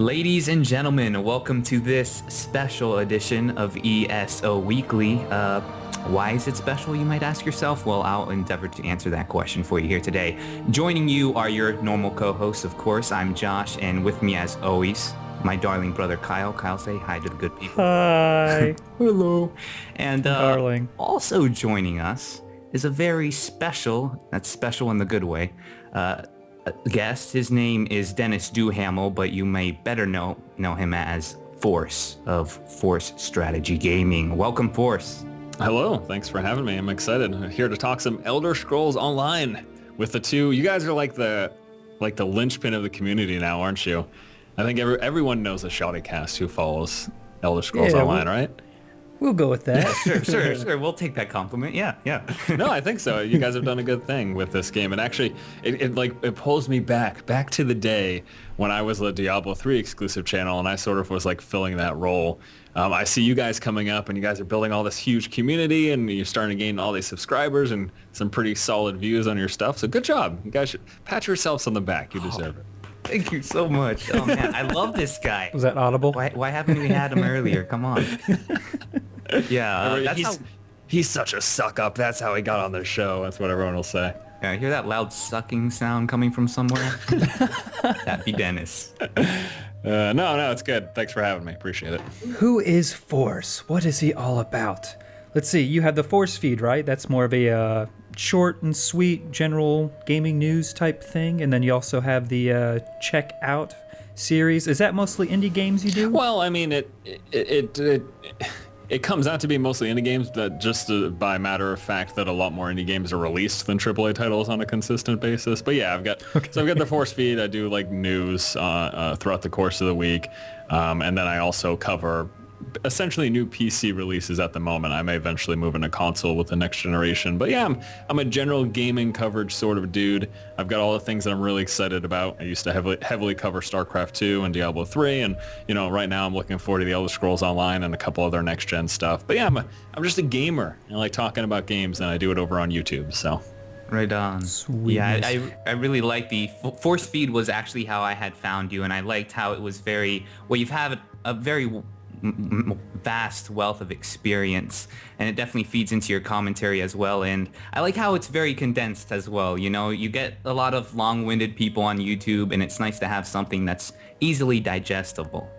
Ladies and gentlemen, welcome to this special edition of ESO Weekly. Why is it special, you might ask yourself? Well, I'll endeavor to answer that question for you here today. Joining you are your normal co-hosts, of course. I'm Josh, and with me as always, my darling brother Kyle. Kyle, say hi to the good people. Hi. Hello. And darling. Also joining us is a very special, that's special in the good way, guest. His name is Dennis Duhamel, but you may better know him as Force of Force Strategy Gaming. Welcome, Force. Hello, thanks for having me. I'm excited. I'm here to talk some Elder Scrolls Online with the two. You guys are like the linchpin of the community now, aren't you? I think everyone knows the ShoddyCast who follows Elder Scrolls Online, right? We'll go with that. Sure. We'll take that compliment. Yeah. No, I think so. You guys have done a good thing with this game. And actually, it pulls me back to the day when I was the Diablo 3 exclusive channel, and I sort of was like filling that role. I see you guys coming up, and you guys are building all this huge community, and you're starting to gain all these subscribers and some pretty solid views on your stuff. So good job. You guys should pat yourselves on the back. You deserve it. Thank you so much. Oh, man, I love this guy. Was that audible? Why haven't we had him earlier? Come on. Yeah, he's such a suck up. That's how he got on the show. That's what everyone will say. Yeah, I hear that loud sucking sound coming from somewhere. That'd be Dennis. No, it's good. Thanks for having me. Appreciate it. Who is Force? What is he all about? Let's see. You have the Force feed, right? That's more of a short and sweet general gaming news type thing. And then you also have the Check Out series. Is that mostly indie games you do? Well, I mean, it comes out to be mostly indie games, but just by matter of fact that a lot more indie games are released than AAA titles on a consistent basis. But yeah, I've got the Force feed. I do like news throughout the course of the week, and then I also cover essentially new PC releases at the moment. I may eventually move into console with the next generation. But yeah, I'm a general gaming coverage sort of dude. I've got all the things that I'm really excited about. I used to heavily cover StarCraft 2 and Diablo 3, and right now I'm looking forward to the Elder Scrolls Online and a couple other next gen stuff. But yeah, I'm just a gamer. I like talking about games, and I do it over on YouTube. So. Right on. Sweet. Yeah, I really like the Force feed was actually how I had found you, and I liked how it was you've had a very vast wealth of experience, and it definitely feeds into your commentary as well. And I like how it's very condensed as well. You get a lot of long-winded people on YouTube, and it's nice to have something that's easily digestible.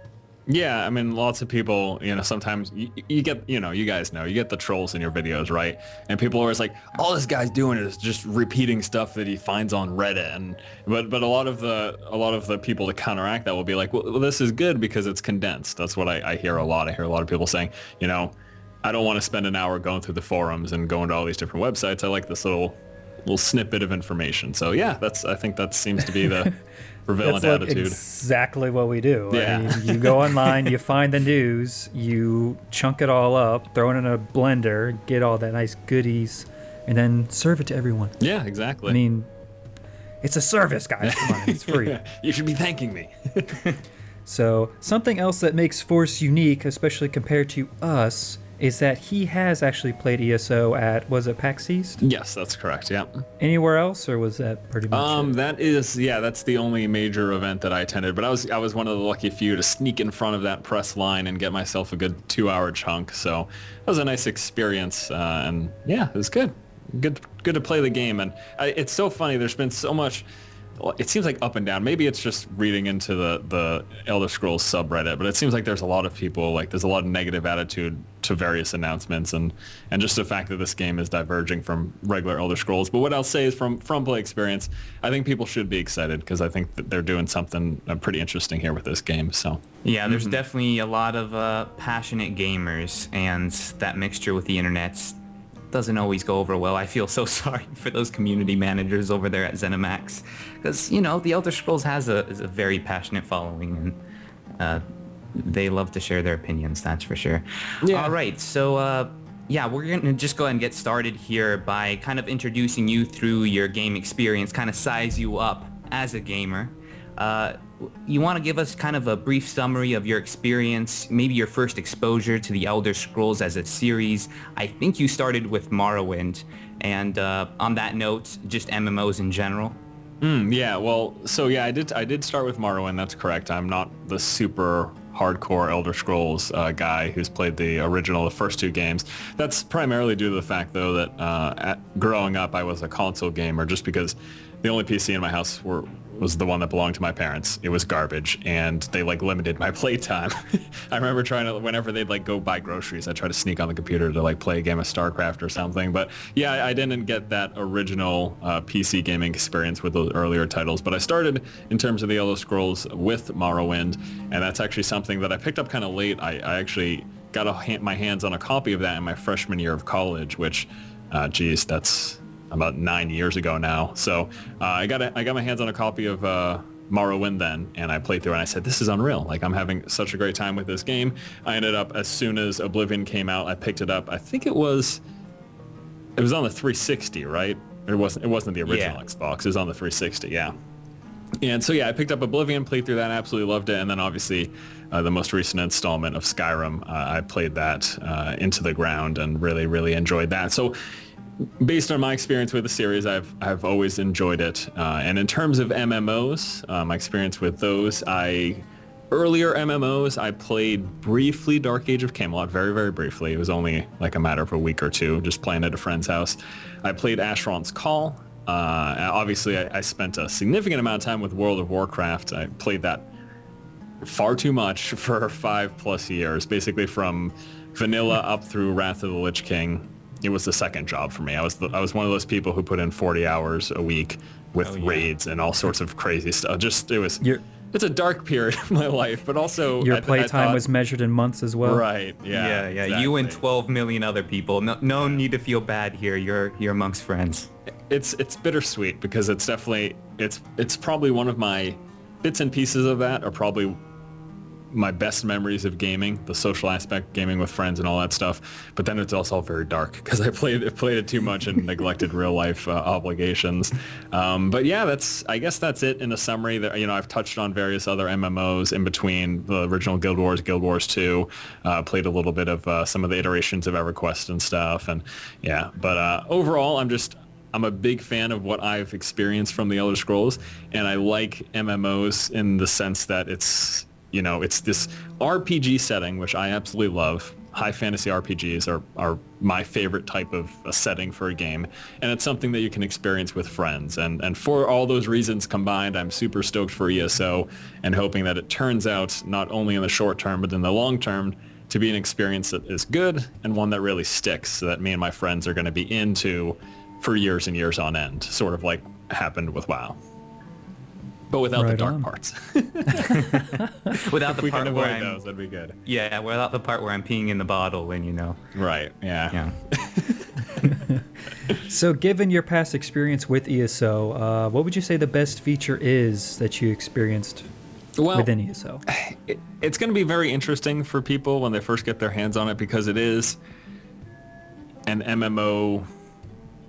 Yeah, I mean, lots of people, sometimes you get, you guys know, you get the trolls in your videos, right? And people are always like, all this guy's doing is just repeating stuff that he finds on Reddit. But a lot of the people to counteract that will be like, well, this is good because it's condensed. That's what I hear a lot. I hear a lot of people saying, I don't want to spend an hour going through the forums and going to all these different websites. I like this little snippet of information. So yeah, I think that seems to be the prevalent attitude. Exactly what we do. Yeah. I mean, you go online, you find the news, you chunk it all up, throw it in a blender, get all that nice goodies, and then serve it to everyone. Yeah, exactly. I mean, it's a service, guys. Come on, it's free. You should be thanking me. So something else that makes Force unique, especially compared to us, is that he has actually played ESO at, was it PAX East? Yes, that's correct, yeah. Anywhere else, or was that pretty much it? That's the only major event that I attended, but I was one of the lucky few to sneak in front of that press line and get myself a good 2-hour chunk, so it was a nice experience, and yeah, it was good to play the game. And it's so funny, there's been so much. It seems like up and down. Maybe it's just reading into the Elder Scrolls subreddit, but it seems like there's a lot of people, there's a lot of negative attitude to various announcements and just the fact that this game is diverging from regular Elder Scrolls. But what I'll say is from play experience, I think people should be excited because I think that they're doing something pretty interesting here with this game. So yeah, there's definitely a lot of passionate gamers, and that mixture with the internet doesn't always go over well. I feel so sorry for those community managers over there at ZeniMax, because the Elder Scrolls has a very passionate following, and they love to share their opinions, that's for sure. Yeah. All right, so we're gonna just go ahead and get started here by kind of introducing you through your game experience, kind of size you up as a gamer. You want to give us kind of a brief summary of your experience, maybe your first exposure to the Elder Scrolls as a series. I think you started with Morrowind, and on that note, just MMOs in general. Yeah, well, so yeah, I did start with Morrowind. That's correct. I'm not the super hardcore Elder Scrolls guy who's played the original, the first two games. That's primarily due to the fact, though, that growing up I was a console gamer, just because the only PC in my house was the one that belonged to my parents. It was garbage, and they like limited my playtime. I remember trying to, whenever they'd like go buy groceries, I'd try to sneak on the computer to like play a game of StarCraft or something. But yeah, I didn't get that original PC gaming experience with those earlier titles. But I started in terms of the Elder Scrolls with Morrowind, and that's actually something that I picked up kind of late. I actually got my hands on a copy of that in my freshman year of college, which, geez, that's about 9 years ago now. So I got my hands on a copy of Morrowind then, and I played through, and I said, this is unreal. Like, I'm having such a great time with this game. I ended up, as soon as Oblivion came out, I picked it up. I think it was on the 360, right? It wasn't the original Xbox. It was on the 360, yeah. And so yeah, I picked up Oblivion, played through that, absolutely loved it, and then obviously the most recent installment of Skyrim, I played that into the ground and really, really enjoyed that. So based on my experience with the series, I've always enjoyed it. And in terms of MMOs, my experience with those, earlier MMOs, I played briefly Dark Age of Camelot, very, very briefly. It was only like a matter of a week or two, just playing at a friend's house. I played Asheron's Call. Obviously, I spent a significant amount of time with World of Warcraft. I played that far too much for 5+ years, basically from vanilla up through Wrath of the Lich King. It was the second job for me. I was one of those people who put in 40 hours a week with raids and all sorts of crazy stuff. It's a dark period of my life, but also your playtime was measured in months as well. Right. Yeah. Exactly. You and 12 million other people. No need to feel bad here. You're amongst friends. It's bittersweet because it's definitely it's probably one of my bits and pieces of that are probably my best memories of gaming, the social aspect, gaming with friends and all that stuff. But then it's also very dark because I played it too much and neglected real life obligations. But yeah, I guess that's it in a summary. That I've touched on various other MMOs in between the original Guild Wars 2. Played a little bit of some of the iterations of EverQuest and stuff. And yeah, but overall, I'm a big fan of what I've experienced from the Elder Scrolls, and I like MMOs in the sense that it's this RPG setting, which I absolutely love. High fantasy RPGs are my favorite type of a setting for a game, and it's something that you can experience with friends. And for all those reasons combined, I'm super stoked for ESO and hoping that it turns out not only in the short term, but in the long term to be an experience that is good and one that really sticks, so that me and my friends are going to be into for years and years on end, sort of like happened with WoW. But without the dark parts. Without the we part can where avoid those, that'd be good. Yeah, without the part where I'm peeing in the bottle when Right, yeah. So given your past experience with ESO, what would you say the best feature is that you experienced within ESO? It's going to be very interesting for people when they first get their hands on it, because it is an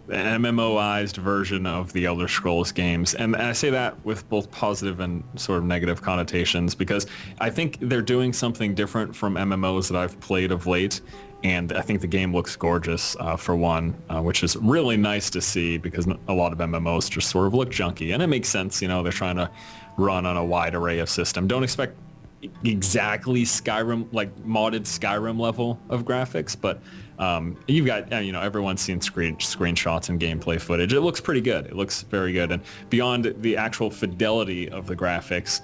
MMOized version of the Elder Scrolls games. And I say that with both positive and sort of negative connotations, because I think they're doing something different from MMOs that I've played of late. And I think the game looks gorgeous, for one, which is really nice to see, because a lot of MMOs just sort of look junky. And it makes sense, they're trying to run on a wide array of system. Don't expect exactly Skyrim, like modded Skyrim level of graphics, but you've got, everyone's seen screenshots and gameplay footage. It looks pretty good. It looks very good. And beyond the actual fidelity of the graphics,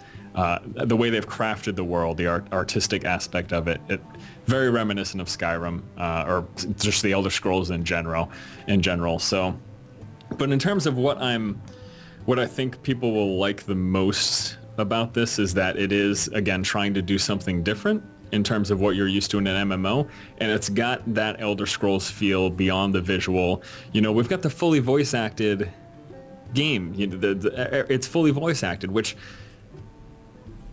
the way they've crafted the world, the artistic aspect of it, very reminiscent of Skyrim, or just the Elder Scrolls in general. So, but in terms of what I think people will like the most about this is that it is, again, trying to do something different in terms of what you're used to in an MMO, and it's got that Elder Scrolls feel beyond the visual. We've got the fully voice acted game. It's fully voice acted, which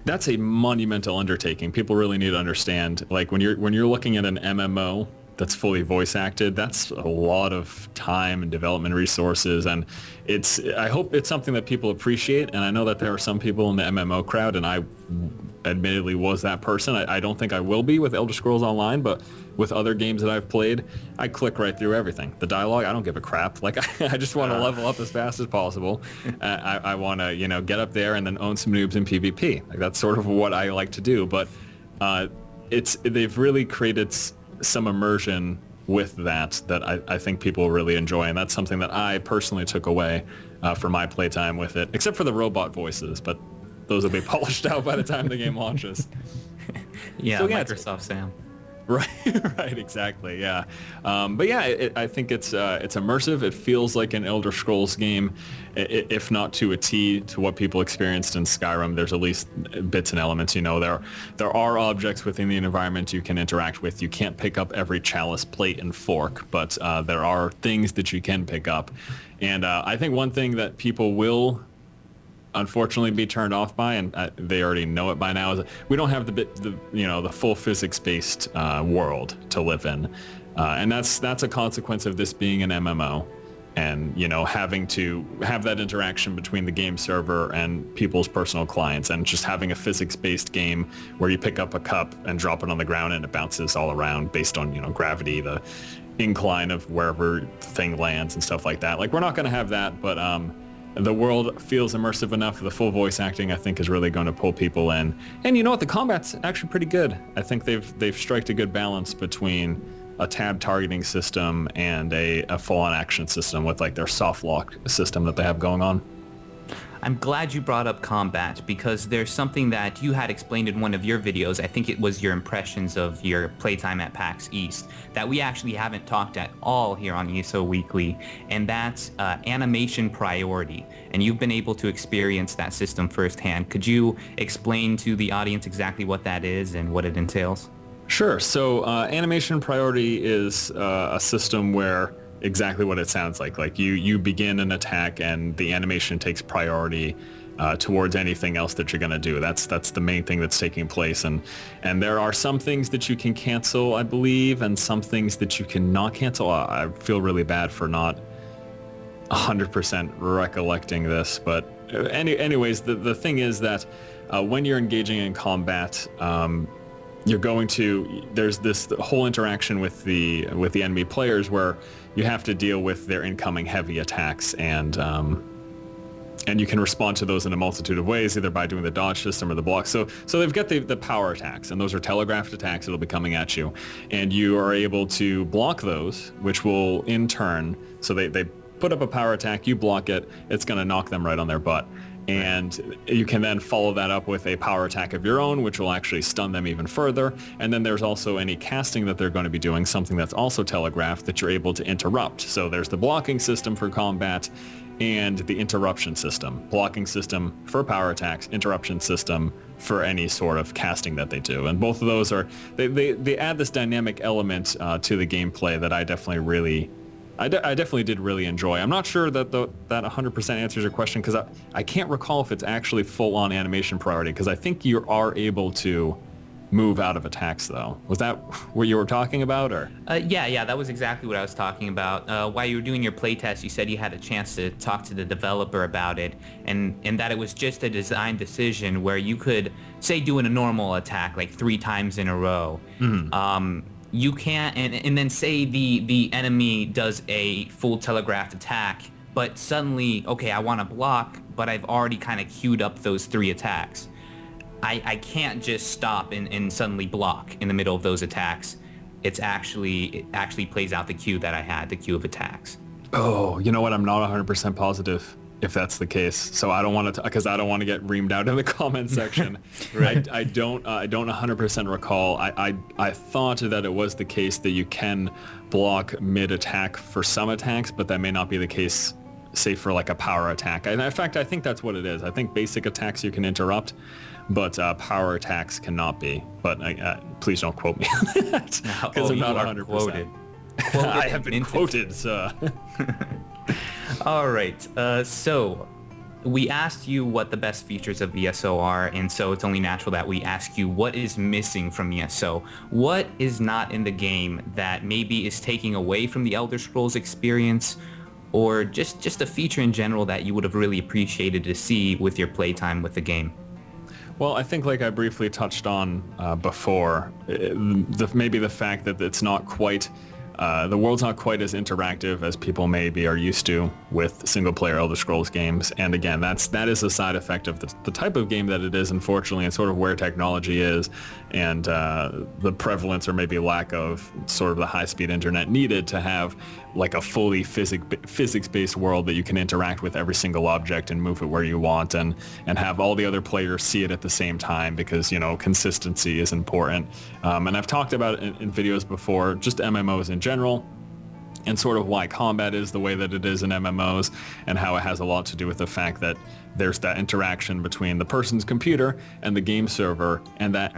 that's a monumental undertaking. People really need to understand, like, when you're looking at an MMO that's fully voice acted, that's a lot of time and development resources, and I hope it's something that people appreciate. And I know that there are some people in the MMO crowd, and I admittedly was that person. I don't think I will be with Elder Scrolls Online, but with other games that I've played, I click right through everything. The dialogue, I don't give a crap. Like, I just want to level up as fast as possible. I want to, get up there and then own some noobs in PvP. Like, that's sort of what I like to do. But they've really created some immersion with that I think people really enjoy, and that's something that I personally took away for my playtime with it, except for the robot voices, but those will be polished out by the time the game launches. Yeah, So, Microsoft Sam. Right, right, exactly, yeah. But yeah, I think it's immersive. It feels like an Elder Scrolls game, if not to a T to what people experienced in Skyrim. There's at least bits and elements. There are objects within the environment you can interact with. You can't pick up every chalice, plate, and fork, but there are things that you can pick up. And I think one thing that people will unfortunately be turned off by, and they already know it by now, is that we don't have the full physics-based world to live in, and that's a consequence of this being an MMO, and having to have that interaction between the game server and people's personal clients, and just having a physics-based game where you pick up a cup and drop it on the ground and it bounces all around based on gravity, the incline of wherever the thing lands and stuff like that. Like, we're not going to have that, but the world feels immersive enough. The full voice acting, I think, is really going to pull people in. And you know what? The combat's actually pretty good. I think they've striked a good balance between a tab targeting system and a full-on action system with like their soft lock system that they have going on. I'm glad you brought up combat, because there's something that you had explained in one of your videos. I think it was your impressions of your playtime at PAX East that we actually haven't talked at all here on ESO Weekly, and that's animation priority. And you've been able to experience that system firsthand. Could you explain to the audience exactly what that is and what it entails? Sure. So animation priority is a system where exactly what it sounds like. Like you begin an attack and the animation takes priority towards anything else that you're going to do. That's the main thing that's taking place. And there are some things that you can cancel, I believe, and some things that you cannot cancel. I feel really bad for not 100% recollecting this, but anyways, the thing is that when you're engaging in combat, there's this whole interaction with the enemy players where you have to deal with their incoming heavy attacks, and you can respond to those in a multitude of ways, either by doing the dodge system or the block. So they've got the power attacks, and those are telegraphed attacks that'll be coming at you, and you are able to block those, which will in turn, so they put up a power attack, you block it, it's going to knock them right on their butt. And you can then follow that up with a power attack of your own, which will actually stun them even further. And then there's also any casting that they're going to be doing, something that's also telegraphed that you're able to interrupt. So there's the blocking system for combat and the interruption system. Blocking system for power attacks, interruption system for any sort of casting that they do. And both of those they add this dynamic element to the gameplay that I definitely did really enjoy. I'm not sure that 100% answers your question, because I can't recall if it's actually full-on animation priority, because I think you are able to move out of attacks, though. Was that what you were talking about, or? Yeah, that was exactly what I was talking about. While you were doing your playtest, you said you had a chance to talk to the developer about it, and that it was just a design decision where you could, say, doing a normal attack like 3 times in a row. Mm-hmm. You can't, and then say the enemy does a full telegraphed attack, but suddenly, okay, I want to block, but I've already kind of queued up those 3 attacks. I can't just stop and suddenly block in the middle of those attacks. It actually plays out the queue that I had, the queue of attacks. Oh, you know what? I'm not 100% positive if that's the case. So I don't want to, because I don't want to get reamed out in the comment section. Right. I don't 100% recall. I thought that it was the case that you can block mid-attack for some attacks, but that may not be the case, say, for like a power attack. And in fact, I think that's what it is. I think basic attacks you can interrupt, but power attacks cannot be. But please don't quote me on that, because I'm not 100%. Quoted. I have been quoted, sir. All right, so we asked you what the best features of ESO are, and so it's only natural that we ask you what is missing from ESO. What is not in the game that maybe is taking away from the Elder Scrolls experience, or just a feature in general that you would have really appreciated to see with your playtime with the game? Well, I think like I briefly touched on before, maybe the fact that it's not quite, the world's not quite as interactive as people maybe are used to with single-player Elder Scrolls games. And again, that is a side effect of the type of game that it is, unfortunately, and sort of where technology is, and the prevalence or maybe lack of sort of the high-speed internet needed to have like a fully physics-based world that you can interact with every single object and move it where you want, and have all the other players see it at the same time, because, you know, consistency is important. And I've talked about it in videos before, just MMOs in general, and sort of why combat is the way that it is in MMOs, and how it has a lot to do with the fact that there's that interaction between the person's computer and the game server, and that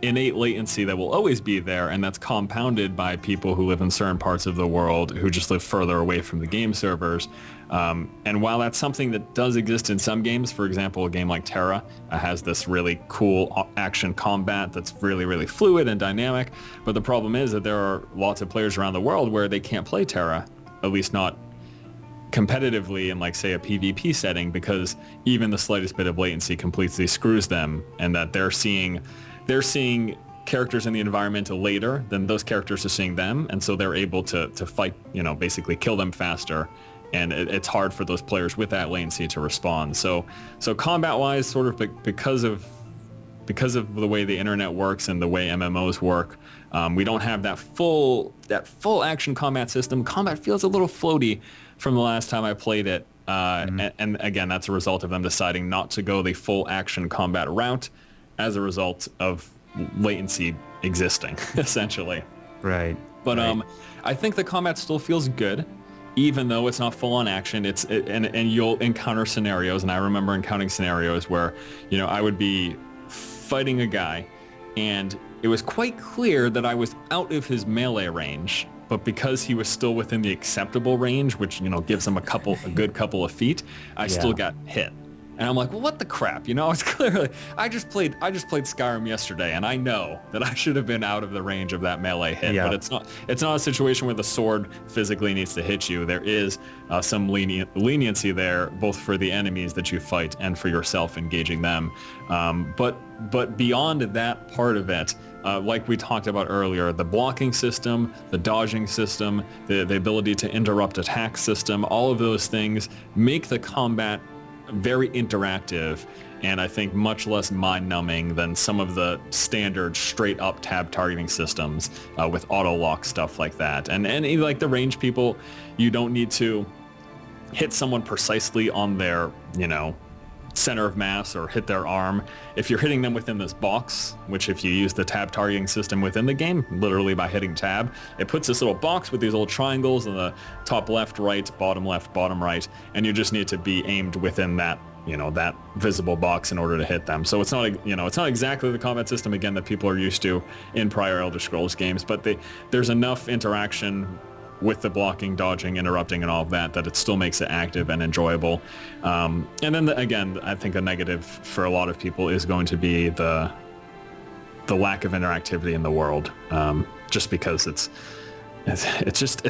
innate latency that will always be there, and that's compounded by people who live in certain parts of the world who just live further away from the game servers. And while that's something that does exist in some games, for example, a game like Terra has this really cool action combat that's really, really fluid and dynamic, but the problem is that there are lots of players around the world where they can't play Terra, at least not competitively in, like, say, a PvP setting, because even the slightest bit of latency completely screws them, and that they're seeing characters in the environment later than those characters are seeing them, and so they're able to fight, you know, basically kill them faster, and it's hard for those players with that latency to respond. So combat-wise, sort of because of the way the internet works and the way MMOs work, we don't have that full action combat system. Combat feels a little floaty from the last time I played it, and again, that's a result of them deciding not to go the full action combat route as a result of latency existing, essentially. Right. But I think the combat still feels good, even though it's not full-on action. And you'll encounter scenarios, and I remember encountering scenarios where, you know, I would be fighting a guy, and it was quite clear that I was out of his melee range, but because he was still within the acceptable range, which, you know, gives him a good couple of feet, I still got hit. And I'm like, well, what the crap? You know, it's clearly, I just played Skyrim yesterday, and I know that I should have been out of the range of that melee hit. But it's not a situation where the sword physically needs to hit you. There is some leniency there, both for the enemies that you fight and for yourself engaging them. But beyond that part of it, like we talked about earlier, the blocking system, the dodging system, the ability to interrupt attack system, all of those things make the combat very interactive, and I think much less mind-numbing than some of the standard straight-up tab targeting systems with auto-lock, stuff like that. And like the range people, you don't need to hit someone precisely on their, you know, center of mass or hit their arm. If you're hitting them within this box, which if you use the tab targeting system within the game, literally by hitting tab, it puts this little box with these little triangles in the top left, left, bottom right, and you just need to be aimed within that, you know, that visible box in order to hit them. So it's not, you know, it's not exactly the combat system, again, that people are used to in prior Elder Scrolls games, but there's enough interaction with the blocking, dodging, interrupting, and all of that it still makes it active and enjoyable. And then again, I think a negative for a lot of people is going to be the lack of interactivity in the world, just because it's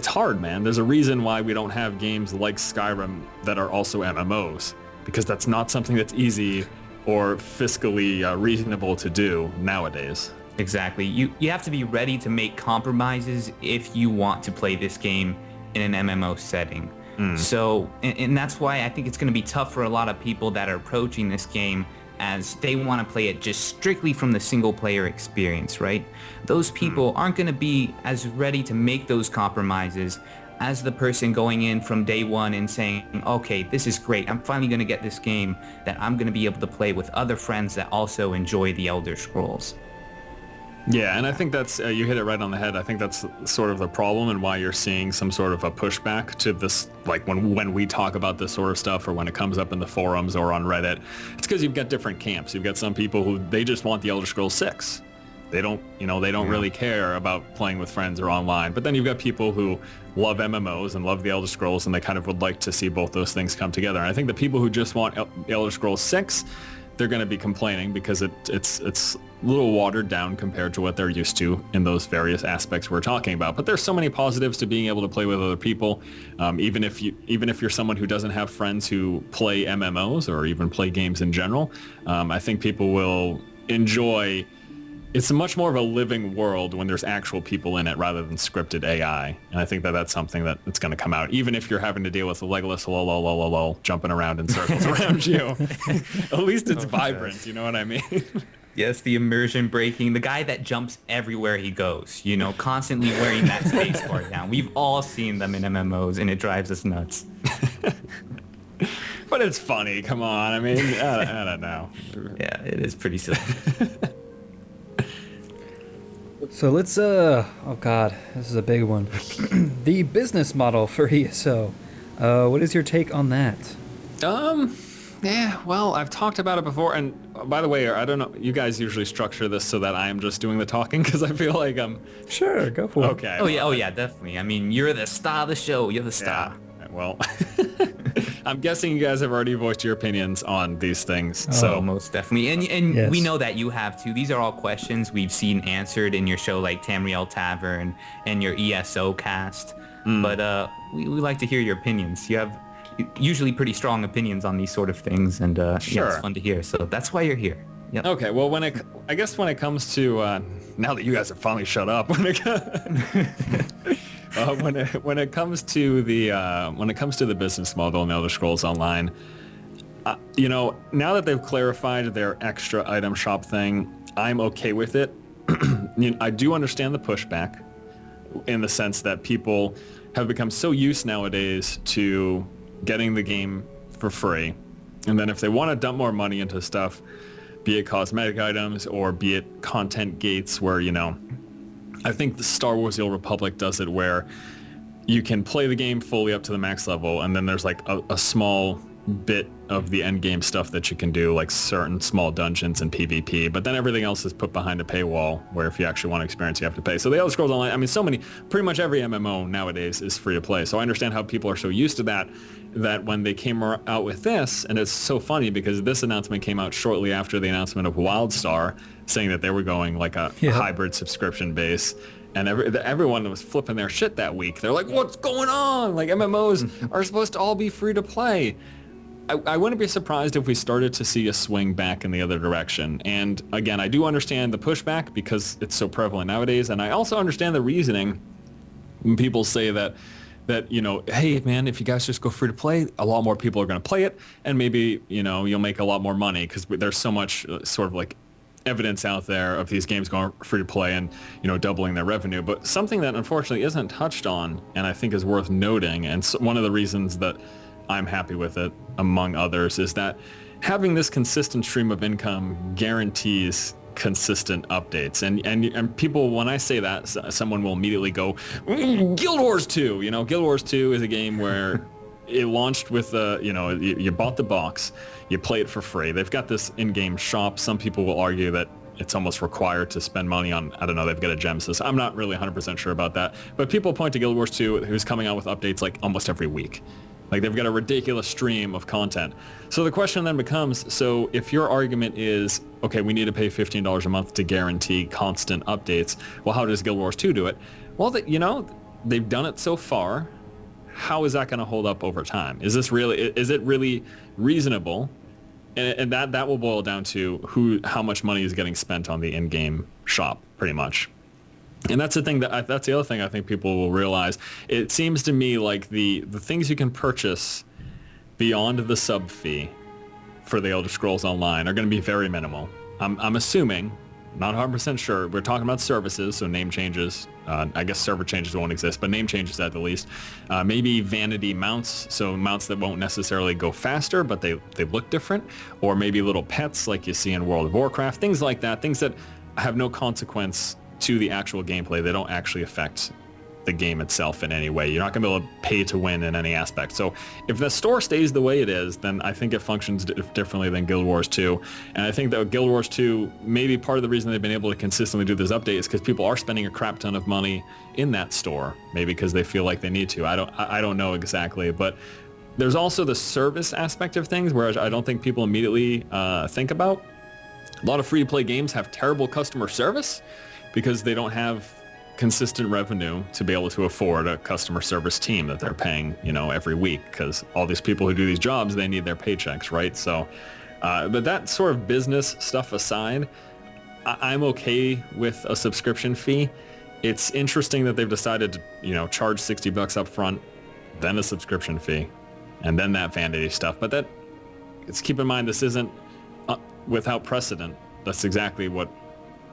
hard, man. There's a reason why we don't have games like Skyrim that are also MMOs, because that's not something that's easy or fiscally reasonable to do nowadays. Exactly. You have to be ready to make compromises if you want to play this game in an MMO setting. So, and that's why I think it's going to be tough for a lot of people that are approaching this game as they want to play it just strictly from the single player experience, right? Those people aren't going to be as ready to make those compromises as the person going in from day one and saying, okay, this is great. I'm finally going to get this game that I'm going to be able to play with other friends that also enjoy the Elder Scrolls. Yeah, and I think that's, you hit it right on the head. I think that's sort of the problem, and why you're seeing some sort of a pushback to this, like when we talk about this sort of stuff, or when it comes up in the forums or on Reddit. It's because you've got different camps. You've got some people who, they just want the Elder Scrolls 6. They don't really care about playing with friends or online. But then you've got people who love MMOs and love the Elder Scrolls, and they kind of would like to see both those things come together. And I think the people who just want Elder Scrolls 6, they're going to be complaining because it's a little watered down compared to what they're used to in those various aspects we're talking about. But there's so many positives to being able to play with other people. Even if you're someone who doesn't have friends who play MMOs or even play games in general, I think people will enjoy. It's much more of a living world when there's actual people in it rather than scripted AI. And I think that that's something that's going to come out, even if you're having to deal with the Legolas lol jumping around in circles around you. At least it's vibrant, you know what I mean? Yes, the immersion breaking, the guy that jumps everywhere he goes, you know, constantly wearing that space bar down. We've all seen them in MMOs, and it drives us nuts. But it's funny, come on. I mean, I don't know. Yeah, it is pretty silly. So let's, oh god, this is a big one. The business model for ESO. What is your take on that? Yeah, well, I've talked about it before, and by the way, I don't know, you guys usually structure this so that I am just doing the talking, because I feel like I'm... Sure, go for it. Okay. Oh yeah, definitely. I mean, you're the star of the show. You're the star. Yeah, well, I'm guessing you guys have already voiced your opinions on these things, Oh, so... most definitely. And Yes. we know that you have too. These are all questions we've seen answered in your show like Tamriel Tavern and your ESO cast. But we like to hear your opinions. You have usually pretty strong opinions on these sort of things, and Sure. yeah, it's fun to hear. So that's why you're here. Yep. Okay, well, I guess when it comes to now that you guys have finally shut up, when it comes to the business model in Elder Scrolls Online, you know, now that they've clarified their extra item shop thing, I'm okay with it. You know, I do understand the pushback in the sense that people have become so used nowadays to getting the game for free, and then if they want to dump more money into stuff, be it cosmetic items or be it content gates, where, you know, I think the Star Wars The Old Republic does it where you can play the game fully up to the max level, and then there's like a small bit of the end game stuff that you can do, like certain small dungeons and PvP, but then everything else is put behind a paywall, where if you actually want to experience, you have to pay. So the Elder Scrolls Online, I mean, pretty much every MMO nowadays is free to play. So I understand how people are so used to that when they came out with this, and it's so funny because this announcement came out shortly after the announcement of WildStar, saying that they were going like a hybrid subscription base. And everyone was flipping their shit that week. They're like, what's going on? Like, MMOs are supposed to all be free to play. I wouldn't be surprised if we started to see a swing back in the other direction. And again, I do understand the pushback because it's so prevalent nowadays. And I also understand the reasoning when people say that, you know, hey, man, if you guys just go free to play, a lot more people are going to play it. And maybe, you know, you'll make a lot more money because there's so much sort of like evidence out there of these games going free to play and, you know, doubling their revenue. But something that unfortunately isn't touched on and I think is worth noting, and one of the reasons that I'm happy with it, among others, is that having this consistent stream of income guarantees consistent updates. And people, when I say that, someone will immediately go, Guild Wars 2. You know, Guild Wars 2 is a game where it launched with, you know, you bought the box, you play it for free. They've got this in-game shop. Some people will argue that it's almost required to spend money on, I don't know, they've got a gem system. I'm not really 100% sure about that. But people point to Guild Wars 2, who's coming out with updates like almost every week. Like, they've got a ridiculous stream of content. So the question then becomes, so if your argument is, okay, we need to pay $15 a month to guarantee constant updates, well, how does Guild Wars 2 do it? Well, you know, they've done it so far. How is that going to hold up over time? Is it really reasonable? And that will boil down to how much money is getting spent on the in-game shop, pretty much. And that's the thing that's the other thing I think people will realize. It seems to me like the things you can purchase beyond the sub fee for the Elder Scrolls Online are going to be very minimal. I'm assuming, not 100% sure. We're talking about services, so name changes. I guess server changes won't exist, but name changes at the least. Maybe vanity mounts, so mounts that won't necessarily go faster, but they look different. Or maybe little pets like you see in World of Warcraft, things like that, things that have no consequence to the actual gameplay. They don't actually affect the game itself in any way. You're not going to be able to pay to win in any aspect. So if the store stays the way it is, then I think it functions differently than Guild Wars 2. And I think that Guild Wars 2, maybe part of the reason they've been able to consistently do this update is because people are spending a crap ton of money in that store, maybe because they feel like they need to. I don't know exactly, but There's also the service aspect of things, where I don't think people immediately think about. A lot of free-to-play games have terrible customer service because they don't have consistent revenue to be able to afford a customer service team that they're paying, every week, because all these people who do these jobs, they need their paychecks, right? So, but that sort of business stuff aside, I'm okay with a subscription fee. It's interesting that they've decided to, charge $60 up front, then a subscription fee, and then that vanity stuff. But let's keep in mind, this isn't without precedent. That's exactly what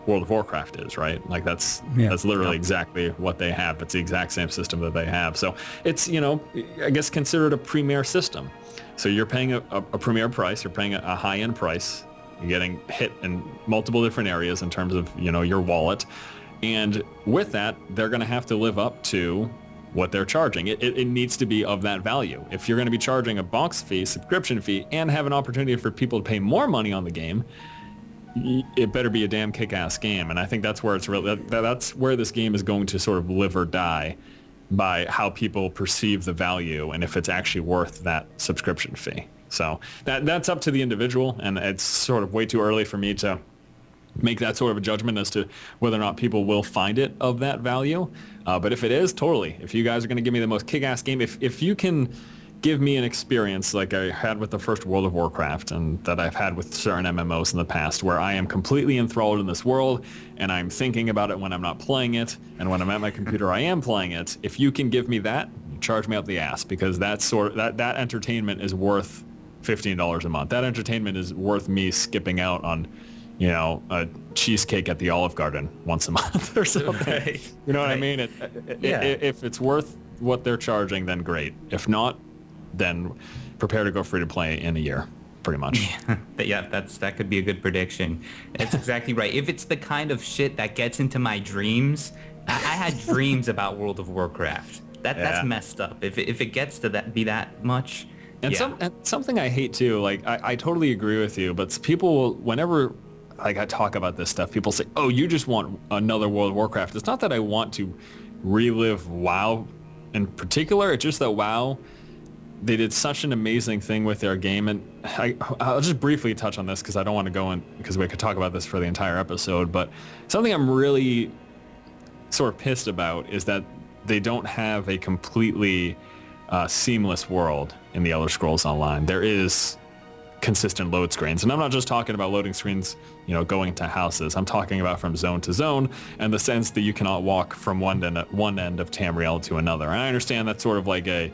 World of Warcraft is, right? Like that's literally exactly what they have. It's the exact same system that they have. So it's, I guess considered a premier system. So you're paying a premier price, you're paying a high-end price, you're getting hit in multiple different areas in terms of, your wallet. And with that, they're going to have to live up to what they're charging. It needs to be of that value. If you're going to be charging a box fee, subscription fee, and have an opportunity for people to pay more money on the game, it better be a damn kick-ass game. And I think that's where that's where this game is going to sort of live or die, by how people perceive the value and if it's actually worth that subscription fee. So that's up to the individual, and it's sort of way too early for me to make that sort of a judgment as to whether or not people will find it of that value. But if it is, totally. If you guys are going to give me the most kick-ass game, if you can give me an experience like I had with the first World of Warcraft, and that I've had with certain MMOs in the past, where I am completely enthralled in this world and I'm thinking about it when I'm not playing it, and when I'm at my computer I am playing it, if you can give me that, charge me up the ass, because that entertainment is worth $15 a month. That entertainment is worth me skipping out on, a cheesecake at the Olive Garden once a month or something. Okay. You know what I mean? If it's worth what they're charging, then great. If not, then prepare to go free to play in a year, pretty much. Yeah, that could be a good prediction. That's exactly right. If it's the kind of shit that gets into my dreams, I had dreams about World of Warcraft. That's messed up. If it gets to be that much. And something I hate too, like I totally agree with you, but people will, whenever I talk about this stuff, people say, oh, you just want another World of Warcraft. It's not that I want to relive WoW in particular. It's just that WoW, they did such an amazing thing with their game. And I'll just briefly touch on this because I don't want to go in, because we could talk about this for the entire episode. But something I'm really sort of pissed about is that they don't have a completely seamless world in the Elder Scrolls Online. There is consistent load screens. And I'm not just talking about loading screens, going to houses. I'm talking about from zone to zone, and the sense that you cannot walk from one end of Tamriel to another. And I understand that's sort of like a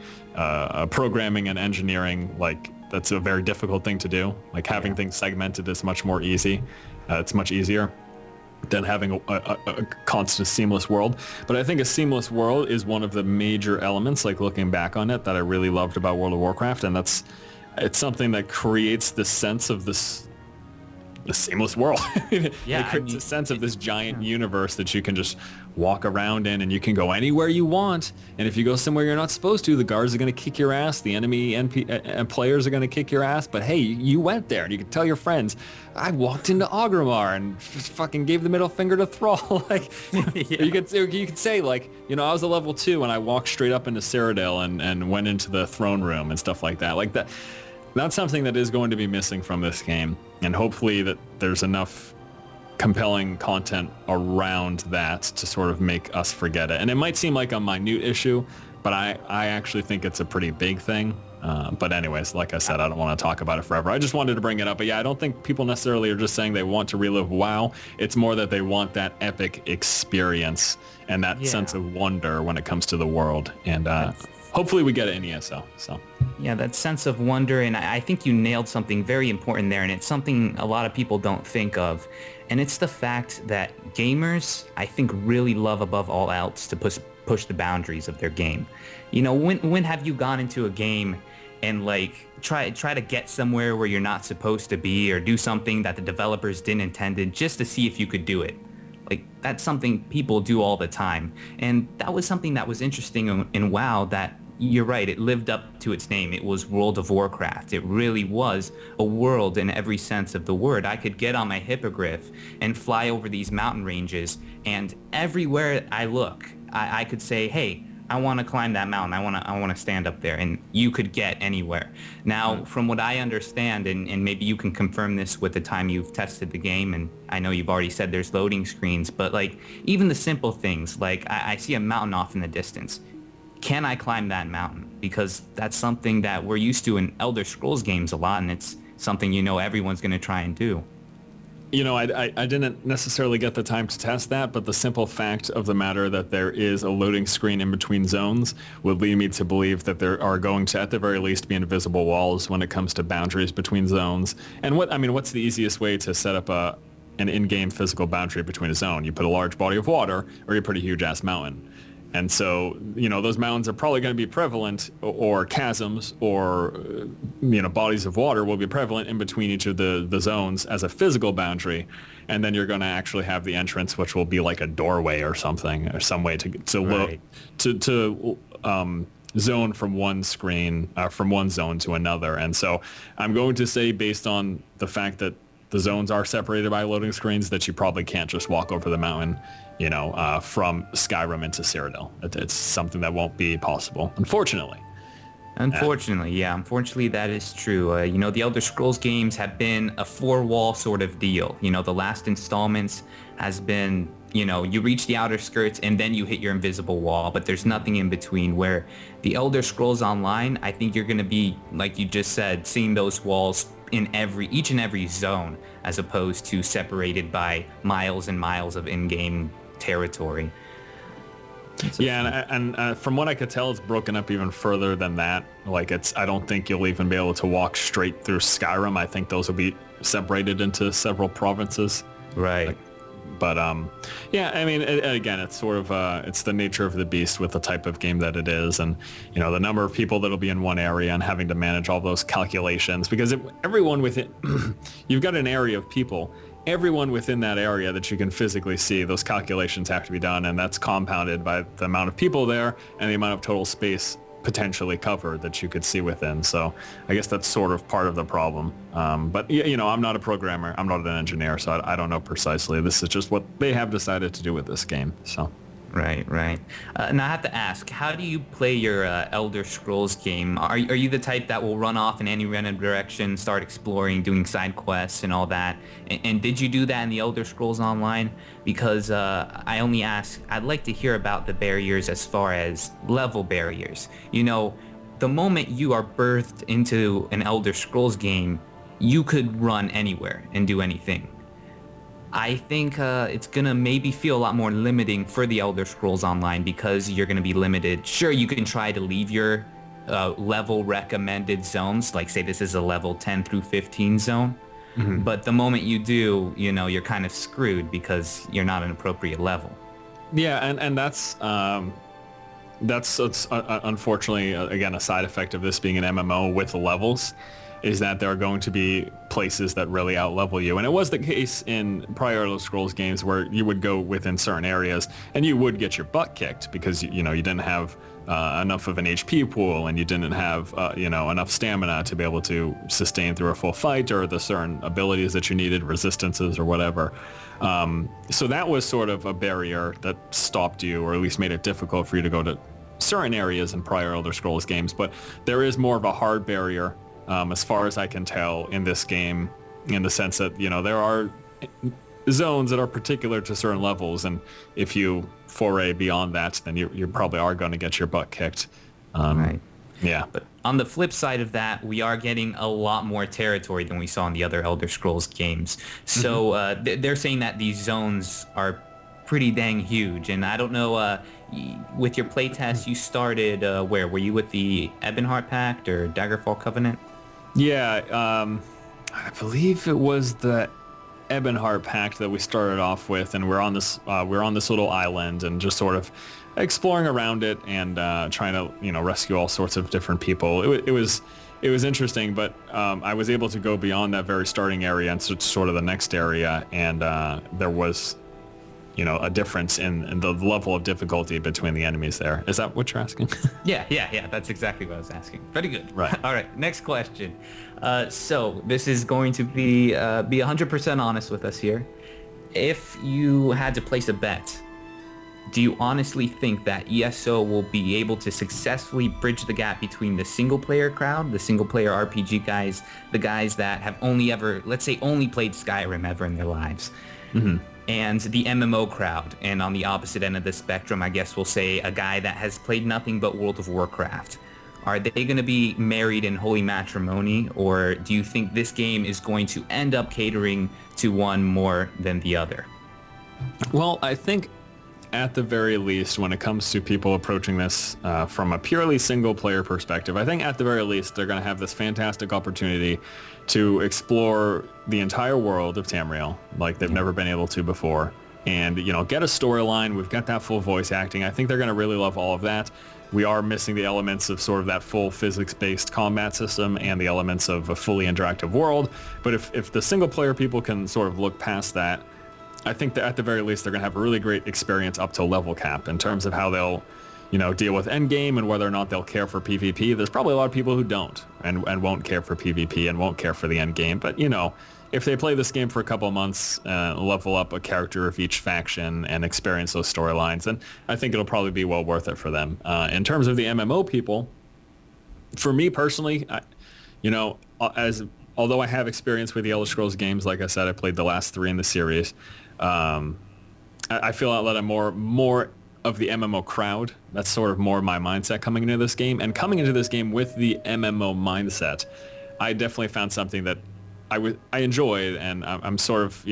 programming and engineering, like that's a very difficult thing to do. Like having things segmented is much more easy. It's much easier than having a constant seamless world. But I think a seamless world is one of the major elements, like looking back on it, that I really loved about World of Warcraft. And it's something that creates the sense of the seamless world. It creates a sense of this giant universe that you can just walk around in, and you can go anywhere you want. And if you go somewhere you're not supposed to, the guards are going to kick your ass, the enemy and players are going to kick your ass. But hey, you went there, and you can tell your friends, I walked into Orgrimmar and just fucking gave the middle finger to Thrall. Like, you could say, like, I was a level 2 and I walked straight up into Cyrodiil and went into the throne room and stuff like that. Like that. That's something that is going to be missing from this game, and hopefully that there's enough compelling content around that to sort of make us forget it. And it might seem like a minute issue, but I actually think it's a pretty big thing. But anyways, like I said, I don't want to talk about it forever. I just wanted to bring it up. But yeah, I don't think people necessarily are just saying they want to relive WoW. It's more that they want that epic experience and that sense of wonder when it comes to the world. And hopefully we get it in ESO. So. Yeah, that sense of wonder, and I think you nailed something very important there, and it's something a lot of people don't think of, and it's the fact that gamers, I think, really love above all else to push the boundaries of their game. When have you gone into a game and try to get somewhere where you're not supposed to be, or do something that the developers didn't intend, just to see if you could do it? Like, that's something people do all the time, and that was something that was interesting in WoW, that you're right, it lived up to its name. It was World of Warcraft. It really was a world in every sense of the word. I could get on my hippogriff and fly over these mountain ranges, and everywhere I look, I could say, hey, I want to climb that mountain. I want to stand up there, and you could get anywhere. Now, from what I understand, and maybe you can confirm this with the time you've tested the game, and I know you've already said there's loading screens, but like even the simple things, like I see a mountain off in the distance. Can I climb that mountain? Because that's something that we're used to in Elder Scrolls games a lot, and it's something everyone's going to try and do. I didn't necessarily get the time to test that, but the simple fact of the matter that there is a loading screen in between zones would lead me to believe that there are going to, at the very least, be invisible walls when it comes to boundaries between zones. And what's the easiest way to set up an in-game physical boundary between a zone? You put a large body of water, or you put a huge-ass mountain. And so, those mountains are probably going to be prevalent, or chasms, or, bodies of water will be prevalent in between each of the zones as a physical boundary. And then you're going to actually have the entrance, which will be like a doorway or something, or some way to zone from one screen, from one zone to another. And so I'm going to say, based on the fact that the zones are separated by loading screens, that you probably can't just walk over the mountain, from Skyrim into Cyrodiil. It's something that won't be possible, unfortunately. Unfortunately, that is true. The Elder Scrolls games have been a four-wall sort of deal. The last installments has been, you reach the outer skirts and then you hit your invisible wall, but there's nothing in between. Where the Elder Scrolls Online, I think you're going to be, like you just said, seeing those walls in each and every zone, as opposed to separated by miles and miles of in-game territory. And from what I could tell, it's broken up even further than that. Like I don't think you'll even be able to walk straight through Skyrim. I think those will be separated into several provinces. Right. Again, it's sort of it's the nature of the beast with the type of game that it is, and the number of people that'll be in one area and having to manage all those calculations, because everyone within you've got an area of people. Everyone within that area that you can physically see, those calculations have to be done, and that's compounded by the amount of people there and the amount of total space potentially covered that you could see within. So I guess that's sort of part of the problem. But I'm not a programmer, I'm not an engineer, so I don't know precisely. This is just what they have decided to do with this game. So. Right. Now I have to ask, how do you play your Elder Scrolls game? Are you the type that will run off in any random direction, start exploring, doing side quests and all that? And did you do that in the Elder Scrolls Online? Because I only ask, I'd like to hear about the barriers as far as level barriers. The moment you are birthed into an Elder Scrolls game, you could run anywhere and do anything. I think it's going to maybe feel a lot more limiting for the Elder Scrolls Online, because you're going to be limited. Sure, you can try to leave your level recommended zones, like say this is a level 10 through 15 zone. Mm-hmm. But the moment you do, you're kind of screwed because you're not an appropriate level. Yeah, and that's unfortunately, again, a side effect of this being an MMO with levels, is that there are going to be places that really out-level you. And it was the case in prior Elder Scrolls games where you would go within certain areas and you would get your butt kicked because, you didn't have enough of an HP pool, and you didn't have, enough stamina to be able to sustain through a full fight, or the certain abilities that you needed, resistances or whatever. So that was sort of a barrier that stopped you, or at least made it difficult for you to go to certain areas in prior Elder Scrolls games. But there is more of a hard barrier, as far as I can tell, in this game, in the sense that, there are zones that are particular to certain levels, and if you foray beyond that, then you probably are going to get your butt kicked. Right. Yeah. But on the flip side of that, we are getting a lot more territory than we saw in the other Elder Scrolls games. So they're saying that these zones are pretty dang huge, and I don't know, with your playtest, you started, where? Were you with the Ebonheart Pact or Daggerfall Covenant? Yeah, I believe it was the Ebonheart Pact that we started off with, and we're on this little island and just sort of exploring around it and trying to rescue all sorts of different people. It was interesting, but I was able to go beyond that very starting area and sort of the next area, and there was a difference in the level of difficulty between the enemies there. Is that what you're asking? Yeah. That's exactly what I was asking. Very good. Right. All right. Next question. So this is going to be 100% honest with us here. If you had to place a bet do you honestly think that ESO will be able to successfully bridge the gap between the single-player crowd, the single-player RPG guys, the guys that have only ever, let's say, only played Skyrim ever in their lives, and the MMO crowd? And on the opposite end of the spectrum, I guess we'll say a guy that has played nothing but World of Warcraft. Are they going to be married in holy matrimony, or do you think this game is going to end up catering to one more than the other? Well, I think at the very least, when it comes to people approaching this from a purely single-player perspective, I think at the very least they're going to have this fantastic opportunity to explore the entire world of Tamriel like they've never been able to before, and get a storyline. We've got that full voice acting. I think they're going to really love all of that. We are missing the elements of sort of that full physics-based combat system and the elements of a fully interactive world. But if the single-player people can sort of look past that, I think that at the very least they're going to have a really great experience up to level cap in terms of how they'll, deal with endgame and whether or not they'll care for PvP. There's probably a lot of people who don't and won't care for PvP and won't care for the endgame. But, if they play this game for a couple of months, level up a character of each faction and experience those storylines, then I think it'll probably be well worth it for them. In terms of the MMO people, for me personally, although I have experience with the Elder Scrolls games, like I said, I played the last 3 in the series. I feel that I'm more of the MMO crowd. That's sort of more my mindset coming into this game. And coming into this game with the MMO mindset, I definitely found something that I enjoyed, and I'm sort of,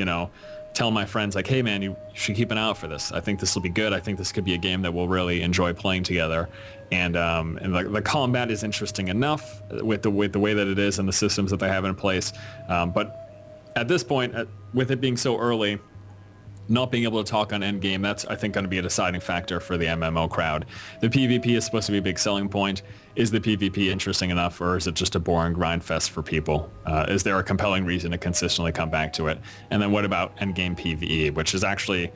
telling my friends like, hey man, you should keep an eye out for this. I think this will be good. I think this could be a game that we'll really enjoy playing together. And the combat is interesting enough with the way that it is and the systems that they have in place. But at this point, with it being so early, not being able to talk on endgame, that's, I think, going to be a deciding factor for the MMO crowd. The PvP is supposed to be a big selling point. Is the PvP interesting enough, or is it just a boring grind fest for people? Is there a compelling reason to consistently come back to it? And then what about endgame PvE, which is actually,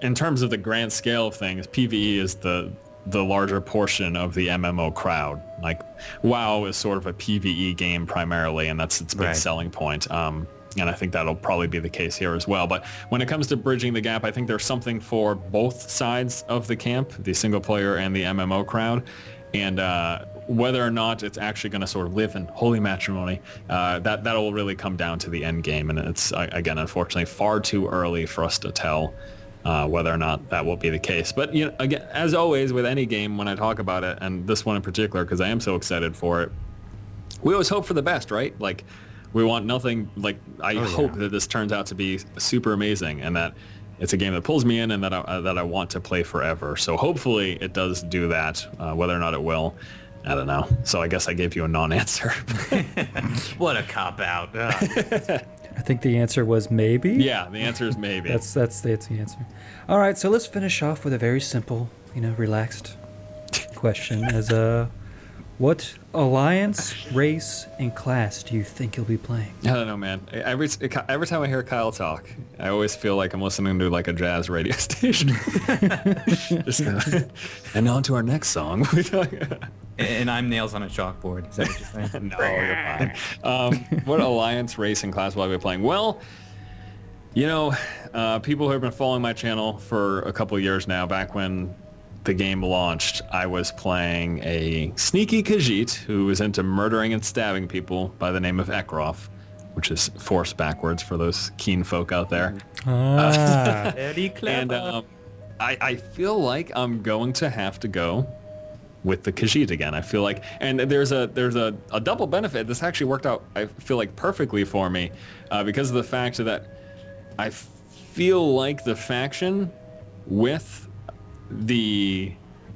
in terms of the grand scale of things, PvE is the larger portion of the MMO crowd. Like, WoW is sort of a PvE game primarily, and that's its big selling point. And I think that'll probably be the case here as well. But when it comes to bridging the gap, I think there's something for both sides of the camp, the single player and the MMO crowd. And whether or not it's actually going to sort of live in holy matrimony, that'll really come down to the end game. And it's, again, unfortunately, far too early for us to tell whether or not that will be the case. But, again, as always with any game, when I talk about it, and this one in particular, because I am so excited for it, we always hope for the best, right? Like, we want nothing, like, I hope that this turns out to be super amazing and that it's a game that pulls me in and that I want to play forever. So hopefully it does do that. Whether or not it will, I don't know. So I guess I gave you a non-answer. What a cop-out. I think the answer was maybe. Yeah, the answer is maybe. That's the answer. All right, so let's finish off with a very simple, relaxed question as what alliance, race, and class do you think you'll be playing? I don't know, man. Every time I hear Kyle talk, I always feel like I'm listening to like a jazz radio station. And on to our next song. And I'm nails on a chalkboard. Is that what you're saying? No, you're fine. What alliance, race, and class will I be playing? Well, people who have been following my channel for a couple of years now, back when the game launched, I was playing a sneaky Khajiit who was into murdering and stabbing people by the name of Ekroth, which is Force backwards for those keen folk out there. Very clever. And I feel like I'm going to have to go with the Khajiit again. I feel like, and there's a double benefit. This actually worked out, I feel like, perfectly for me because of the fact that I feel like the faction with the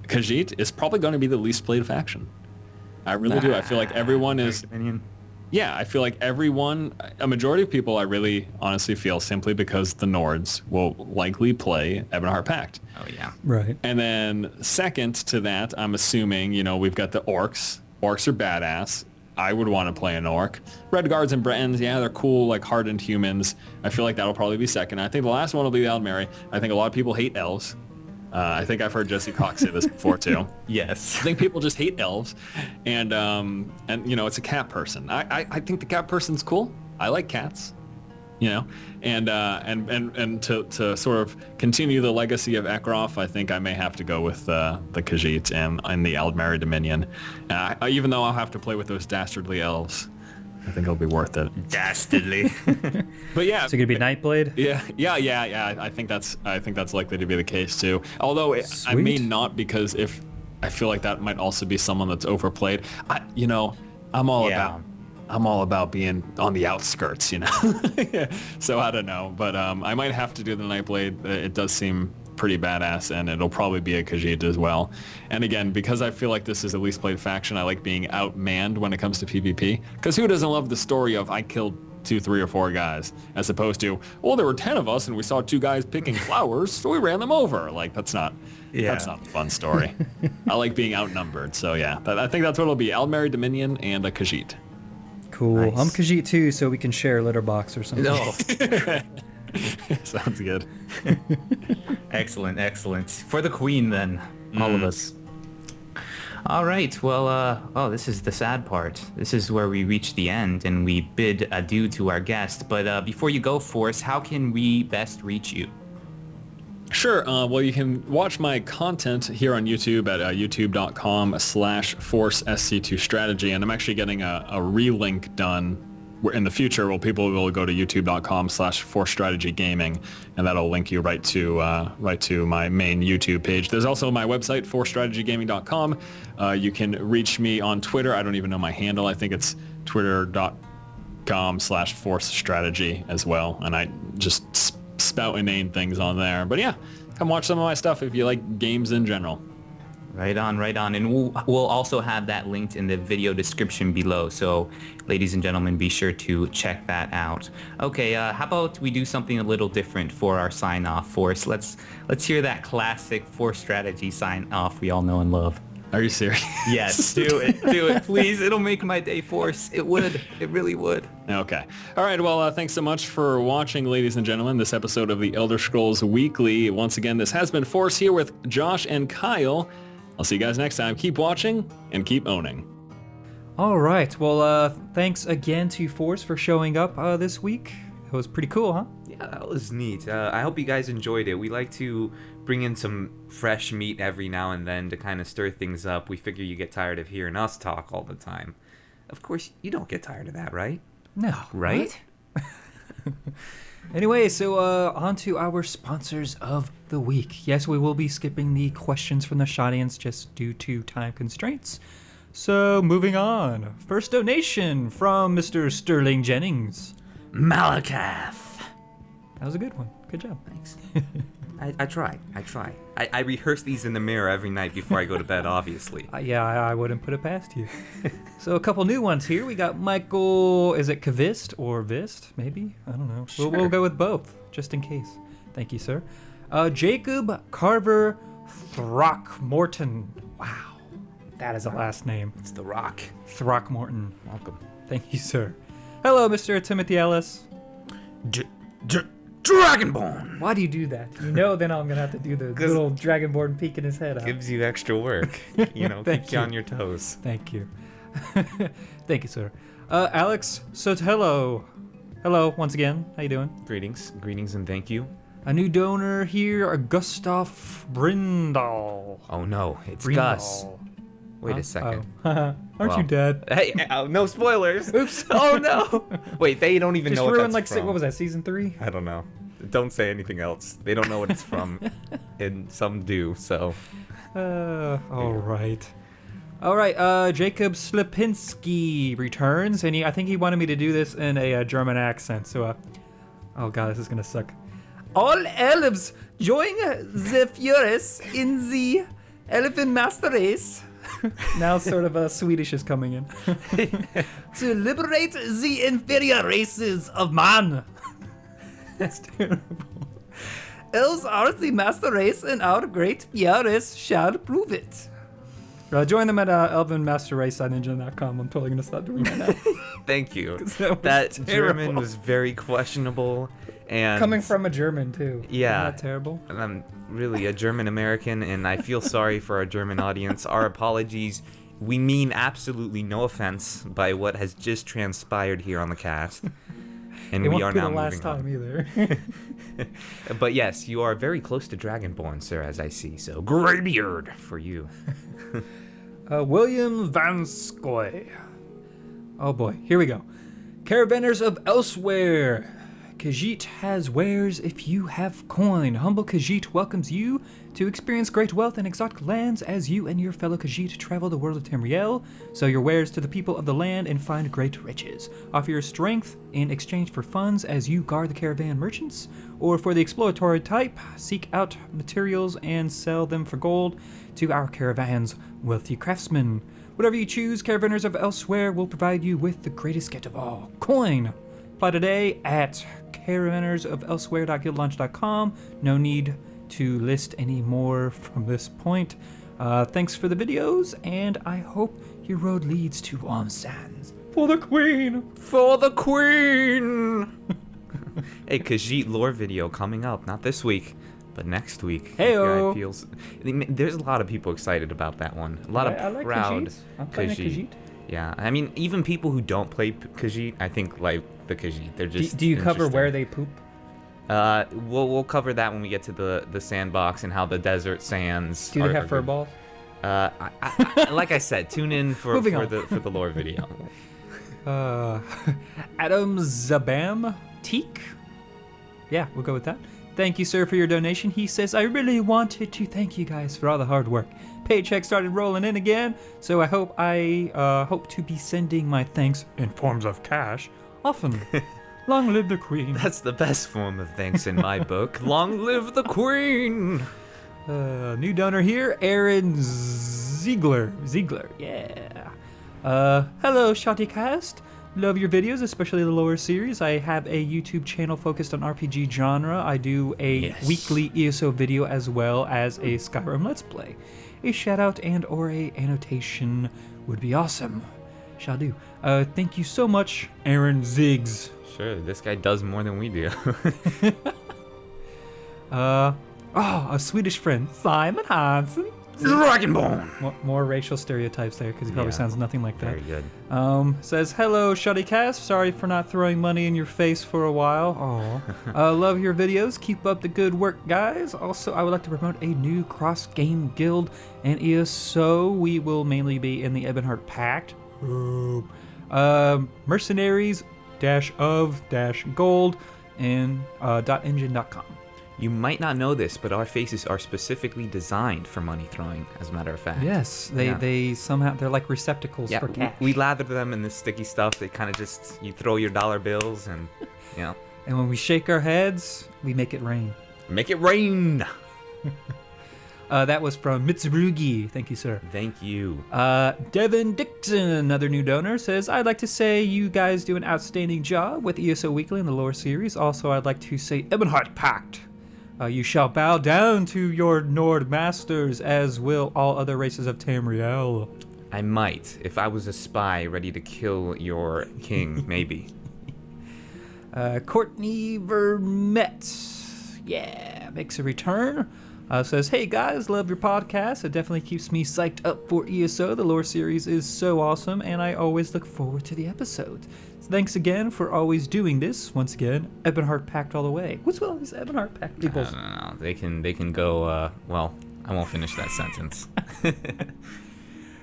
Khajiit is probably going to be the least played faction. I really do. I feel like everyone is... Yeah, I feel like a majority of people, I really honestly feel, simply because the Nords will likely play Ebonheart Pact. Oh, yeah. Right. And then second to that, I'm assuming, we've got the Orcs. Orcs are badass. I would want to play an Orc. Red Guards and Bretons, yeah, they're cool, like hardened humans. I feel like that'll probably be second. I think the last one will be the Aldmeri. I think a lot of people hate elves. I think I've heard Jesse Cox say this before too. Yes. I think people just hate elves, and it's a cat person. I think the cat person's cool. I like cats. you know, and to sort of continue the legacy of Ekroth, I think I may have to go with the Khajiit and the Aldmeri Dominion. Even though I'll have to play with those dastardly elves, I think it'll be worth it. Dastardly. But yeah, So you're gonna be Nightblade? Yeah. I think that's likely to be the case too. Although I may not, because if I feel like that might also be someone that's overplayed. I'm all about being on the outskirts, you know. So I don't know, but I might have to do the Nightblade. It does seem pretty badass, and it'll probably be a Khajiit as well. And again, because I feel like this is a least played faction, I like being outmanned when it comes to PvP. Because who doesn't love the story of I killed 2, 3, or 4 guys, as opposed to, well, there were 10 of us and we saw 2 guys picking flowers, so we ran them over. Like, that's not a fun story. I like being outnumbered. So yeah, I think that's what it'll be: Aldmeri Dominion and a Khajiit. Cool. Nice. I'm Khajiit too, so we can share a litter box or something. No. Sounds good. Excellent. For the queen, then. All of us. All right. Well, this is the sad part. This is where we reach the end, and we bid adieu to our guest. But before you go, Force, how can we best reach you? Sure. Well, you can watch my content here on YouTube at youtube.com/ForceSC2Strategy, and I'm actually getting a relink done in the future where people will go to youtube.com/ForceStrategyGaming, and that'll link you right to my main YouTube page. There's also my website, ForceStrategyGaming.com. You can reach me on Twitter. I don't even know my handle. I think it's twitter.com/ForceStrategy as well, and I just spout inane things on there. But yeah, come watch some of my stuff if you like games in general. Right on. And we'll also have that linked in the video description below. So, ladies and gentlemen, be sure to check that out. Okay, how about we do something a little different for our sign-off, Force? Let's hear that classic Force Strategy sign-off we all know and love. Are you serious? Yes, do it, please. It'll make my day, Force. It would. It really would. Okay. All right. Well, thanks so much for watching, ladies and gentlemen, this episode of the Elder Scrolls Weekly. Once again, this has been Force here with Josh and Kyle. I'll see you guys next time. Keep watching and keep owning. All right. Well, thanks again to Force for showing up this week. It was pretty cool, huh? Yeah, that was neat. I hope you guys enjoyed it. We like to bring in some fresh meat every now and then to kind of stir things up. We figure you get tired of hearing us talk all the time. Of course, you don't get tired of that, right? No. Right? Anyway, so on to our sponsors of the week. Yes, we will be skipping the questions from the Shodians just due to time constraints. So, moving on. First donation from Mr. Sterling Jennings. Malakath. That was a good one. Good job. Thanks. I try. I rehearse these in the mirror every night before I go to bed, obviously. I wouldn't put it past you. So a couple new ones here. We got Michael, is it Kavist or Vist? Maybe? I don't know. Sure. We'll go with both, just in case. Thank you, sir. Jacob Carver Throckmorton. Wow. That is a last name. It's The Rock. Throckmorton. Welcome. Thank you, sir. Hello, Mr. Timothy Ellis. Dragonborn. Why do you do that? You know, then I'm going to have to do the little Dragonborn peeking his head out. Gives you extra work. Keeps you on your toes. Thank you. Thank you, sir. Alex Sotelo. Hello, once again. How you doing? Greetings, and thank you. A new donor here, Gustav Brindal. Oh no, it's Brindal. Gus. Wait a second. Oh. Aren't you dead? Hey, no spoilers. Oops. Oh no. Wait, they don't even know what ruined that's from. What was that, season 3? I don't know. Don't say anything else. They don't know what it's from, and some do. So. All right. Jacob Slipinski returns, and I think he wanted me to do this in a German accent. So, oh god, this is gonna suck. All elves join the Furious in the Elephant Master Race. Now sort of Swedish is coming in. To liberate the inferior races of man. That's terrible. Elves are the master race, and our great Furious shall prove it. Join them at elvenmasterrace.ninja.com. I'm totally going to stop doing that now. Thank you. That German was very questionable. And coming from a German, too. Yeah. Isn't that terrible? And I'm really a German American, and I feel sorry for our German audience. Our apologies. We mean absolutely no offense by what has just transpired here on the cast. And it we won't are be now the last moving time either. on. But yes, you are very close to Dragonborn, sir, as I see. So Greybeard for you. William Vanskoy. Oh boy, here we go. Caravanners of Elsewhere. Khajiit has wares if you have coin. Humble Khajiit welcomes you to experience great wealth and exotic lands as you and your fellow Khajiit travel the world of Tamriel. Sell your wares to the people of the land and find great riches. Offer your strength in exchange for funds as you guard the caravan merchants. Or for the exploratory type, seek out materials and sell them for gold to our caravan's wealthy craftsmen. Whatever you choose, Caravanners of Elsewhere will provide you with the greatest gift of all, coin. Apply today at caravannersofelsewhere.guildlaunch.com. No need to list any more from this point. Thanks for the videos, and I hope your road leads to warm sands. For the Queen! For the Queen! Hey, Khajiit lore video coming up, not this week, but next week. Heyo! There's a lot of people excited about that one. A lot of I like proud Khajiit. I'm playing a Khajiit. Yeah, I mean, even people who don't play Khajiit, I think like the Khajiit. They're just. Do you cover where they poop? We'll cover that when we get to the sandbox and how the desert sands. Do they have fur balls? Like I said, tune in for the lore video. Adam Zabam Teak. Yeah, we'll go with that. Thank you, sir, for your donation. He says, I really wanted to thank you guys for all the hard work. Paycheck started rolling in again, so I hope to be sending my thanks in forms of cash often. Long live the Queen. That's the best form of thanks in my book. Long live the Queen. New donor here, Aaron Ziegler, yeah. Hello, ShoddyCast. Love your videos, especially the lower series. I have a YouTube channel focused on RPG genre. I do a weekly ESO video as well as a Skyrim Let's Play. A shout out and or a annotation would be awesome. Shall do. Thank you so much, Aaron Ziggs. Sure, this guy does more than we do. A Swedish friend, Simon Hansen. Dragonborn! More racial stereotypes there, because he probably sounds nothing like that. Very good. Says, hello, ShoddyCast. Sorry for not throwing money in your face for a while. Aw. Love your videos. Keep up the good work, guys. Also, I would like to promote a new cross-game guild and ESO. We will mainly be in the Ebonheart Pact. Mercenaries-of-gold and .engine.com. You might not know this, but our faces are specifically designed for money throwing, as a matter of fact. Yes, they somehow, they're like receptacles for cash. We lather them in this sticky stuff. They kind of just, you throw your dollar bills and, you know. And when we shake our heads, we make it rain. Make it rain! That was from Mitsurugi. Thank you, sir. Thank you. Devin Dixon, another new donor, says, I'd like to say you guys do an outstanding job with ESO Weekly and the lore series. Also, I'd like to say Ebonheart Pact. You shall bow down to your Nord masters, as will all other races of Tamriel. I might, if I was a spy ready to kill your king, maybe. Courtney Vermette, makes a return. Says, hey guys, love your podcast. It definitely keeps me psyched up for ESO. The lore series is so awesome, and I always look forward to the episodes. Thanks again for always doing this. Once again, Ebonheart Pact all the way. What's with all these Ebonheart Pact people? I don't know. They can go, well, I won't finish that sentence.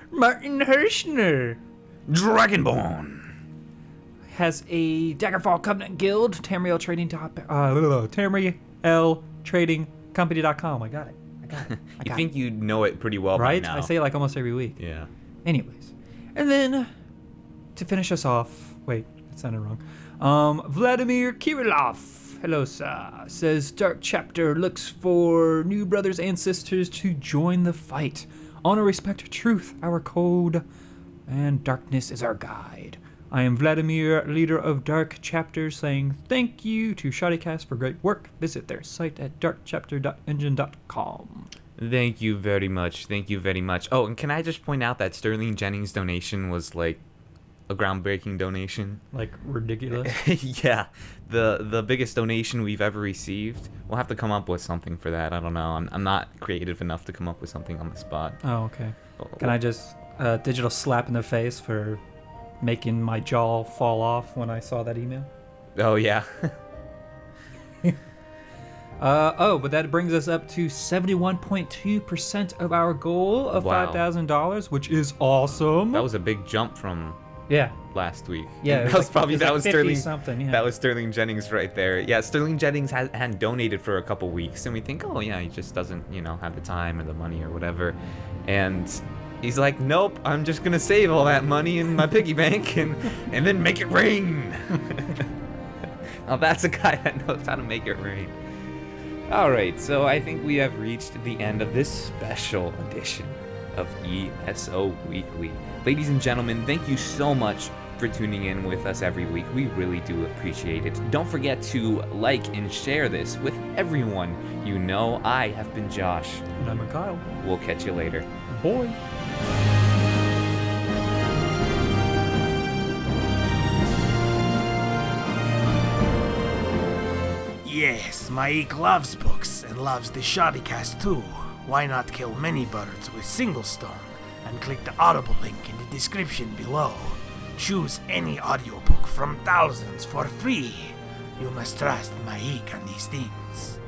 Martin Hirschner. Dragonborn. Has a Daggerfall Covenant Guild, Tamriel Trading Tamriel Trading Company.com. I got it. You think you know it pretty well right? By now. I say it like almost every week. Yeah. Anyways. And then, to finish us off, wait, that sounded wrong. Vladimir Kirilov, hello sir, says Dark Chapter looks for new brothers and sisters to join the fight. Honor, respect, truth, our code, and darkness is our guide. I am Vladimir, leader of Dark Chapter, saying thank you to ShoddyCast for great work. Visit their site at darkchapter.engine.com. Thank you very much. Thank you very much. Oh, and can I just point out that Sterling Jennings' donation was like a groundbreaking donation? Like ridiculous? Yeah. The biggest donation we've ever received. We'll have to come up with something for that. I don't know. I'm not creative enough to come up with something on the spot. Oh, okay. Can I just digital slap in the face for making my jaw fall off when I saw that email? Oh, yeah. But that brings us up to 71.2% of our goal of Wow. $5,000, which is awesome. That was a big jump from yeah. last week. Yeah, that was probably it was like 50 Sterling. something, yeah. That was Sterling Jennings right there. Yeah, Sterling Jennings hadn't donated for a couple weeks, and we think, oh yeah, he just doesn't, have the time or the money or whatever. And he's like, nope, I'm just gonna save all that money in my piggy bank and then make it rain. Now that's a guy that knows how to make it rain. All right, so I think we have reached the end of this special edition of ESO Weekly. Ladies and gentlemen, thank you so much for tuning in with us every week. We really do appreciate it. Don't forget to like and share this with everyone you know. I have been Josh. And I'm a Kyle. We'll catch you later. Boy. Yes, my Eek loves books and loves the ShoddyCast too. Why not kill many birds with single stone and click the Audible link in the description below. Choose any audiobook from thousands for free. You must trust my Eek on these things.